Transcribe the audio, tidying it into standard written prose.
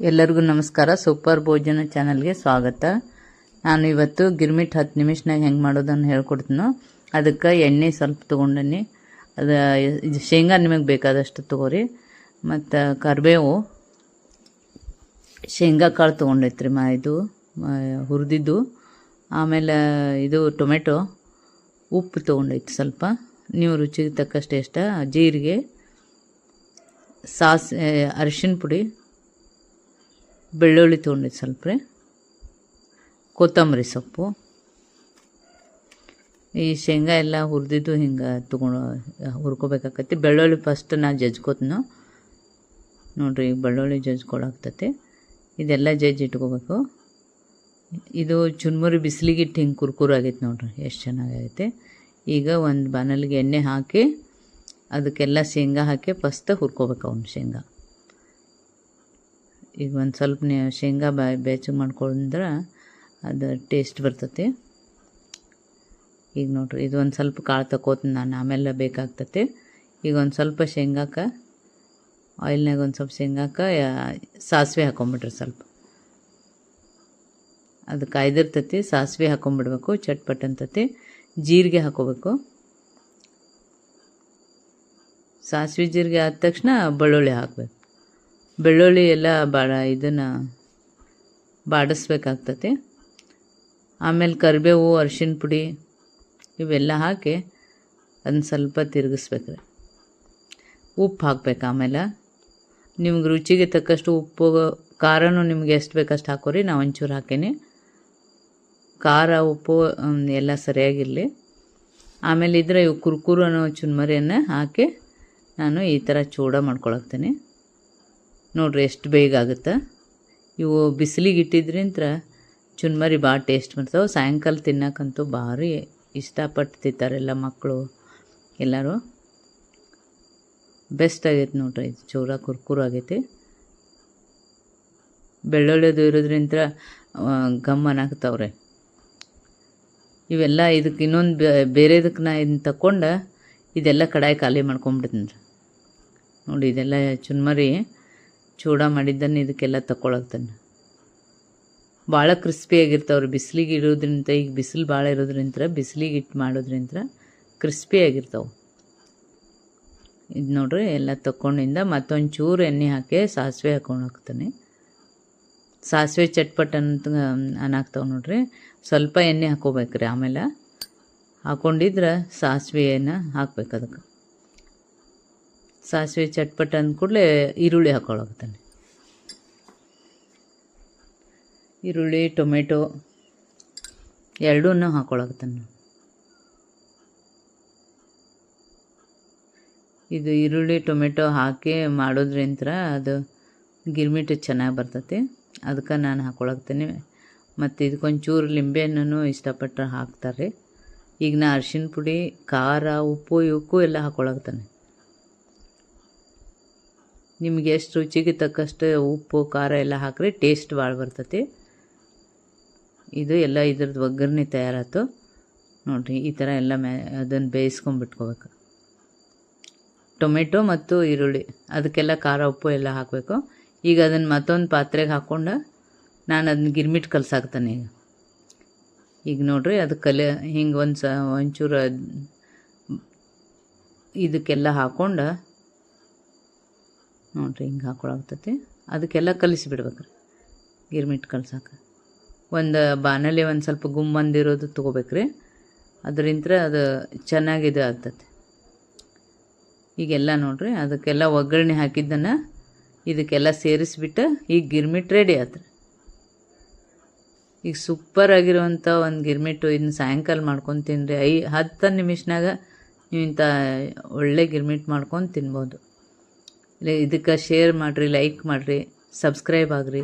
ಎಲ್ಲರಿಗೂ ನಮಸ್ಕಾರ. ಸೂಪರ್ ಭೋಜನ ಚಾನಲ್ಗೆ ಸ್ವಾಗತ. ನಾನು ಇವತ್ತು ಗಿರ್ಮಿಟ್ 10 ನಿಮಿಷನಾಗ ಹೆಂಗೆ ಮಾಡೋದನ್ನು ಹೇಳ್ಕೊಡ್ತೀನಿ. ಅದಕ್ಕೆ ಎಣ್ಣೆ ಸ್ವಲ್ಪ ತೊಗೊಂಡನಿ. ಇದು ಶೇಂಗಾ ನಿಮಗೆ ಬೇಕಾದಷ್ಟು ತೊಗೋರಿ. ಮತ್ತು ಕರಿಬೇವು, ಶೇಂಗಾ ಕಾಳು ತೊಗೊಂಡೈತ್ರಿ ಇದು ಹುರಿದಿದ್ದು. ಆಮೇಲೆ ಇದು ಟೊಮೆಟೊ, ಉಪ್ಪು ತೊಗೊಂಡೈತಿ ಸ್ವಲ್ಪ, ನೀವು ರುಚಿಗೆ ತಕ್ಕಷ್ಟು ಎಷ್ಟ, ಜೀರಿಗೆ, ಅರಿಶಿನ ಪುಡಿ, ಬೆಳ್ಳುಳ್ಳಿ ತೊಗೊಂಡಿದ್ದು ಸ್ವಲ್ಪ ರೀ, ಕೊತ್ತಂಬರಿ ಸೊಪ್ಪು. ಈ ಶೇಂಗಾ ಎಲ್ಲ ಹುರಿದಿದ್ದು ಹಿಂಗೆ ಹುರ್ಕೋಬೇಕಾಕತಿ. ಬೆಳ್ಳುಳ್ಳಿ ಫಸ್ಟ್ ನಾನು ಜಜ್ಕೋತೀನಿ ನೋಡಿರಿ. ಈಗ ಬೆಳ್ಳುಳ್ಳಿ ಜಜ್ಕೊಳಾಗ್ತತಿ. ಇದೆಲ್ಲ ಜಜ್ಜಿ ಇಟ್ಕೋಬೇಕು. ಇದು ಚುನ್ಮುರಿ ಬಿಸಿಲಿಗಿಟ್ಟು ಹಿಂಗೆ ಕುರ್ಕುರು ಆಗೈತೆ ನೋಡಿರಿ, ಎಷ್ಟು ಚೆನ್ನಾಗೈತೆ. ಈಗ ಒಂದು ಬಾಣಲಿಗೆ ಎಣ್ಣೆ ಹಾಕಿ ಅದಕ್ಕೆಲ್ಲ ಶೇಂಗಾ ಹಾಕಿ ಫಸ್ಟ್ ಹುರ್ಕೋಬೇಕು ಅವ್ನು ಶೇಂಗಾ. ಈಗ ಒಂದು ಸ್ವಲ್ಪ ಶೇಂಗಾ ಬೆಚ್ಚಗೆ ಮಾಡ್ಕೊಂಡ್ರೆ ಅದು ಟೇಸ್ಟ್ ಬರ್ತೈತಿ. ಈಗ ನೋಡಿರಿ, ಇದು ಒಂದು ಸ್ವಲ್ಪ ಕಾಳು ತಗೋತೀನಿ ನಾನು, ಆಮೇಲೆ ಬೇಕಾಗ್ತತಿ. ಈಗ ಒಂದು ಸ್ವಲ್ಪ ಶೇಂಗಾಕ್ಕೆ ಆಯಿಲ್ನಾಗ ಒಂದು ಸ್ವಲ್ಪ ಶೇಂಗಾಕ್ಕೆ ಸಾಸಿವೆ ಹಾಕೊಂಬಿಟ್ರಿ. ಸ್ವಲ್ಪ ಅದು ಕಾಯ್ದಿರ್ತೈತಿ, ಸಾಸಿವೆ ಹಾಕೊಂಬಿಡ್ಬೇಕು, ಚಟ್ಪಟ್ ಅಂತತಿ. ಜೀರಿಗೆ ಹಾಕೋಬೇಕು. ಸಾಸಿವೆ ಜೀರಿಗೆ ಆದ ತಕ್ಷಣ ಬೆಳ್ಳುಳ್ಳಿ ಹಾಕಬೇಕು. ಬೆಳ್ಳುಳ್ಳಿ ಎಲ್ಲ ಇದನ್ನು ಬಾಡಿಸ್ಬೇಕಾಗ್ತತಿ. ಆಮೇಲೆ ಕರಿಬೇವು, ಅರಿಶಿನ ಪುಡಿ ಇವೆಲ್ಲ ಹಾಕಿ ಅದನ್ನ ಸ್ವಲ್ಪ ತಿರುಗಿಸ್ಬೇಕ್ರಿ. ಉಪ್ಪು ಹಾಕ್ಬೇಕು. ಆಮೇಲೆ ನಿಮ್ಗೆ ರುಚಿಗೆ ತಕ್ಕಷ್ಟು ಉಪ್ಪು, ಖಾರನೂ ನಿಮ್ಗೆ ಎಷ್ಟು ಬೇಕಷ್ಟು ಹಾಕೋರಿ. ನಾವು ಒಂಚೂರು ಹಾಕೀನಿ. ಖಾರ ಉಪ್ಪು ಎಲ್ಲ ಸರಿಯಾಗಿರಲಿ. ಆಮೇಲೆ ಇವು ಕುರ್ಕುರು ಅನ್ನೋ ಚುನ್ಮರಿಯನ್ನು ಹಾಕಿ ನಾನು ಈ ಥರ ಚೂಡ ಮಾಡ್ಕೊಳಕ್ತೀನಿ. ನೋಡಿರಿ ಎಷ್ಟು ಬೇಗ ಆಗುತ್ತೆ. ಇವು ಬಿಸಿಲಿಗೆ ಇಟ್ಟಿದ್ರಿಂತ ಚುನ್ಮರಿ ಭಾಳ ಟೇಸ್ಟ್ ಮಾಡ್ತಾವೆ. ಸಾಯಂಕಾಲ ತಿನ್ನಕ್ಕಂತೂ ಭಾರಿ ಇಷ್ಟಪಟ್ಟು ತಿಂತಾರೆಲ್ಲ ಮಕ್ಕಳು ಎಲ್ಲರೂ. ಬೆಸ್ಟ್ ಆಗೈತೆ ನೋಡ್ರಿ. ಇದು ಚೂರ ಕುರ್ಕುರು ಆಗೈತಿ. ಬೆಳ್ಳುಳ್ಳಿದು ಇರೋದ್ರಿಂದ ಗಮ್ ಅನ್ನಾಗ್ತಾವ್ರೆ ಇವೆಲ್ಲ. ಇದಕ್ಕೆ ಇನ್ನೊಂದು ಬೇರೆದಕ್ಕೆ ನಾ ಇದನ್ನ ತಗೊಂಡು ಇದೆಲ್ಲ ಕಡಾಯಿ ಖಾಲಿ ಮಾಡ್ಕೊಂಬಿಡ್ತೀನಿ ನೋಡಿ. ಇದೆಲ್ಲ ಚುನ್ಮರಿ ಚೂಡ ಮಾಡಿದ್ದನ್ನು ಇದಕ್ಕೆಲ್ಲ ತಗೊಳಕ್ತಾನೆ. ಭಾಳ ಕ್ರಿಸ್ಪಿಯಾಗಿರ್ತಾವ್ರಿ ಬಿಸಿಲಿಗೆ ಇರೋದ್ರಿಂದ. ಈಗ ಬಿಸಿಲು ಭಾಳ ಇರೋದ್ರಿಂದ ಬಿಸಿಲಿಗೆ ಇಟ್ಟು ಮಾಡೋದ್ರಿಂದ ಕ್ರಿಸ್ಪಿಯಾಗಿರ್ತಾವೆ. ಇದು ನೋಡ್ರಿ, ಎಲ್ಲ ತಗೊಂಡಿಂದ ಮತ್ತೊಂದು ಚೂರು ಎಣ್ಣೆ ಹಾಕಿ ಸಾಸಿವೆ ಹಾಕೊಂಡು ಹಾಕ್ತಾನೆ. ಸಾಸಿವೆ ಚಟ್ಪಟ್ ಅನ್ನಾಗ್ತಾವೆ ನೋಡ್ರಿ. ಸ್ವಲ್ಪ ಎಣ್ಣೆ ಹಾಕೋಬೇಕ್ರಿ. ಆಮೇಲೆ ಹಾಕ್ಕೊಂಡಿದ್ರೆ ಸಾಸಿವೆಯನ್ನು ಹಾಕ್ಬೇಕು. ಅದಕ್ಕೆ ಸಾಸಿವೆ ಚಟ್ಪಟ್ ಅಂದ ಕೂಡಲೇ ಈರುಳ್ಳಿ ಹಾಕ್ಕೊಳಕ್ತಾನೆ. ಈರುಳ್ಳಿ, ಟೊಮೆಟೊ ಎರಡೂ ಹಾಕ್ಕೊಳಕ್ತಾನೆ. ಇದು ಈರುಳ್ಳಿ ಟೊಮೆಟೊ ಹಾಕಿ ಮಾಡೋದ್ರಿಂದ ಅದು ಗಿರ್ಮಿಟ್ ಚೆನ್ನಾಗಿ ಬರ್ತೈತಿ. ಅದಕ್ಕೆ ನಾನು ಹಾಕ್ಕೊಳಕ್ತೀನಿ. ಮತ್ತು ಇದಕ್ಕೊಂಚೂರು ಲಿಂಬೆಹಣ್ಣು ಇಷ್ಟಪಟ್ಟರೆ ಹಾಕ್ತಾರೆ. ಈಗ ನಾ ಅರಿಶಿನ ಪುಡಿ, ಖಾರ, ಉಪ್ಪು ಇವಕ್ಕೂ ಎಲ್ಲ ಹಾಕ್ಕೊಳಕ್ತಾನೆ. ನಿಮ್ಗೆ ಎಷ್ಟು ರುಚಿಗೆ ತಕ್ಕಷ್ಟು ಉಪ್ಪು, ಖಾರ ಎಲ್ಲ ಹಾಕ್ರಿ, ಟೇಸ್ಟ್ ಭಾಳ ಬರ್ತೈತಿ. ಇದು ಎಲ್ಲ ಇದ್ರದ್ದು ಒಗ್ಗರಣೆ ತಯಾರಾಯ್ತು ನೋಡಿರಿ. ಈ ಥರ ಎಲ್ಲ ಅದನ್ನು ಬೇಯಿಸ್ಕೊಂಬಿಟ್ಕೋಬೇಕು. ಟೊಮೆಟೊ ಮತ್ತು ಈರುಳ್ಳಿ ಅದಕ್ಕೆಲ್ಲ ಖಾರ, ಉಪ್ಪು ಎಲ್ಲ ಹಾಕಬೇಕು. ಈಗ ಅದನ್ನು ಮತ್ತೊಂದು ಪಾತ್ರೆಗೆ ಹಾಕ್ಕೊಂಡು ನಾನು ಅದನ್ನ ಗಿರ್ಮಿಟ್ ಕಲ್ಸಾಕ್ತಾನೆ. ಈಗ ನೋಡಿರಿ, ಅದು ಹಿಂಗೆ ಒಂಚೂರು ಇದಕ್ಕೆಲ್ಲ ಹಾಕ್ಕೊಂಡು ನೋಡಿರಿ ಹಿಂಗೆ ಹಾಕ್ಕೊಳಾಗ್ತೈತಿ. ಅದಕ್ಕೆಲ್ಲ ಕಲಿಸಿಬಿಡ್ಬೇಕ್ರಿ ಗಿರ್ಮಿಟ್ ಕಲ್ಸಕ್ಕೆ. ಒಂದು ಬಾಣಲೆ ಒಂದು ಸ್ವಲ್ಪ ಗುಮ್ಮಂದಿರೋದು ತೊಗೋಬೇಕ್ರಿ. ಅದರಿಂದ ಅದು ಚೆನ್ನಾಗಿದೆ ಆಗ್ತೈತಿ. ಈಗೆಲ್ಲ ನೋಡಿರಿ, ಅದಕ್ಕೆಲ್ಲ ಒಗ್ಗರಣೆ ಹಾಕಿದ್ದನ್ನು ಇದಕ್ಕೆಲ್ಲ ಸೇರಿಸ್ಬಿಟ್ಟು ಈಗ ಗಿರ್ಮಿಟ್ ರೆಡಿ ಆಯ್ತು. ಈಗ ಸೂಪರ್ ಆಗಿರುವಂಥ ಒಂದು ಗಿರ್ಮಿಟ್ಟು. ಇದನ್ನ ಸಾಯಂಕಾಲ ಮಾಡ್ಕೊಂಡು ತಿನ್ನಿರಿ. 10 ನಿಮಿಷನಾಗ ನೀವು ಇಂಥ ಒಳ್ಳೆ ಗಿರ್ಮಿಟ್ ಮಾಡ್ಕೊಂಡು ತಿನ್ಬೋದು. ಇದಕ್ಕೆ ಶೇರ್ ಮಾಡಿರಿ, ಲೈಕ್ ಮಾಡಿರಿ, ಸಬ್ಸ್ಕ್ರೈಬ್ ಆಗಿರಿ.